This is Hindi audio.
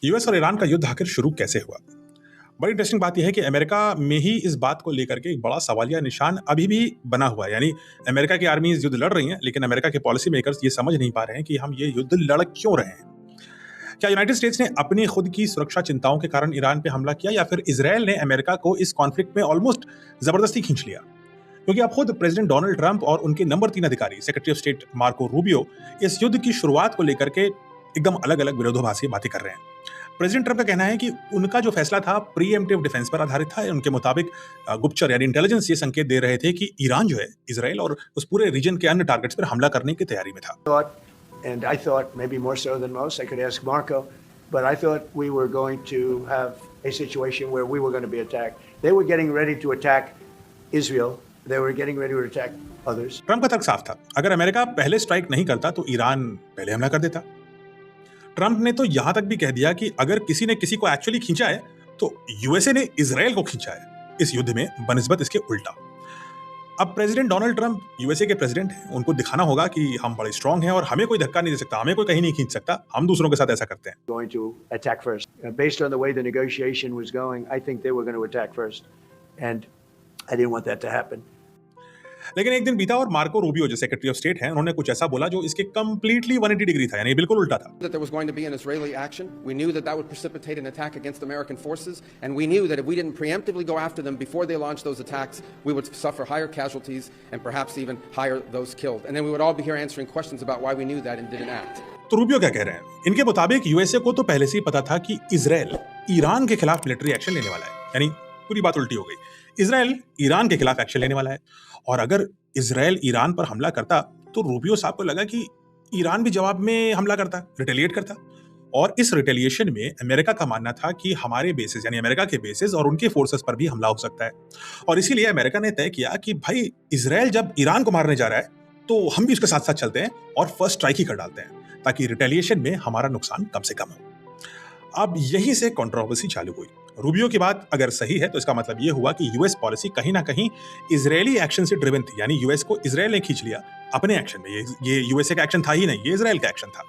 यूएस और ईरान का युद्ध आखिर शुरू कैसे हुआ? बड़ी इंटरेस्टिंग बात यह है कि अमेरिका में ही इस बात को लेकर के एक बड़ा सवालिया निशान अभी भी बना हुआ है। यानी अमेरिका की आर्मी इस युद्ध लड़ रही है, लेकिन अमेरिका के पॉलिसी मेकर्स ये समझ नहीं पा रहे हैं कि हम ये युद्ध लड़ क्यों रहे हैं। क्या यूनाइटेड स्टेट्स ने अपनी खुद की सुरक्षा चिंताओं के कारण ईरान पे हमला किया, या फिर इसराइल ने अमेरिका को इस कॉन्फ्लिक्ट में ऑलमोस्ट जबरदस्ती खींच लिया? क्योंकि अब खुद प्रेसिडेंट डोनाल्ड ट्रंप और उनके नंबर 3 अधिकारी secretary of state Marco Rubio इस युद्ध की शुरुआत को लेकर के एकदम अलग अलग विरोधाभासी बातें कर रहे हैं। प्रेसिडेंट ट्रंप का कहना है कि उनका जो फैसला था प्रीएम्प्टिव डिफेंस पर आधारित था। उनके मुताबिक गुप्तचर यानी इंटेलिजेंस ये संकेत दे रहे थे कि ईरान जो है इसराइल और उस पूरे रीजन के अन्य टारगेट्स पर हमला करने की तैयारी में था। And I thought, maybe more so than most, I could ask Marco, but I thought we were going to have a situation where we were going to be attacked. They were getting ready to attack Israel. They were getting ready to attack others. Trump का तर्क साफ था, अगर अमेरिका पहले स्ट्राइक नहीं करता तो ईरान पहले हमला कर देता। ट्रंप ने तो यहां तक भी कह दिया कि अगर किसी ने किसी को एक्चुअली खींचा है तो यूएसए ने इसराइल को खींचा है इस युद्ध में, बनिस्बत इसके उल्टा। अब प्रेसिडेंट डोनाल्ड ट्रंप यूएसए के प्रेसिडेंट हैं, उनको दिखाना होगा कि हम बड़े स्ट्रांग हैं और हमें कोई धक्का नहीं दे सकता, हमें कोई कहीं नहीं खींच सकता, हम दूसरों के साथ ऐसा करते हैं। Going to attack first. Based on the way the negotiation was going, I think they were going to attack first, and I didn't want that to happen. लेकिन एक दिन बीता और मार्को रूबियो जो सेक्रेटरी ऑफ स्टेट हैं, उन्होंने कुछ ऐसा बोला जो इसके कंप्लीटली 180 डिग्री था, यानी बिल्कुल उल्टा था। That there was going to be an Israeli action. We knew that that would precipitate an attack against American forces, and we knew that if we didn't preemptively go after them before they launched those attacks, we would suffer higher casualties and perhaps even higher those killed. And then we would all be here answering questions about why we knew that and didn't act. तो रूबियो क्या कह रहे हैं? इनके मुताबिक यूएसए को तो पहले से ही पता था कि इजराइल ईरान के खिलाफ मिलिट्री एक्शन लेने वाला है, यानी पूरी बात उल्टी हो गई। इजराइल ईरान के खिलाफ एक्शन लेने वाला है, और अगर इजराइल ईरान पर हमला करता तो रूबियो साहब को लगा कि ईरान भी जवाब में हमला करता, रिटेलिएट करता। और इस रिटेलिएशन में अमेरिका का मानना था कि हमारे बेसिस यानी अमेरिका के बेसिस और उनके फोर्सेस पर भी हमला हो सकता है। और इसीलिए अमेरिका ने तय किया कि भाई इजराइल जब ईरान को मारने जा रहा है तो हम भी उसके साथ साथ चलते हैं और फर्स्ट स्ट्राइक ही कर डालते हैं, ताकि रिटेलिएशन में हमारा नुकसान कम से कम हो। अब यहीं से कंट्रोवर्सी चालू हुई। रूबियो की बात अगर सही है तो इसका मतलब यह हुआ कि यूएस पॉलिसी कहीं ना कहीं इजरायली एक्शन से ड्रिवन थी, यानी यूएस को इजराइल ने खींच लिया अपने एक्शन में। ये यूएसए का एक्शन था ही नहीं, ये इजराइल का एक्शन था।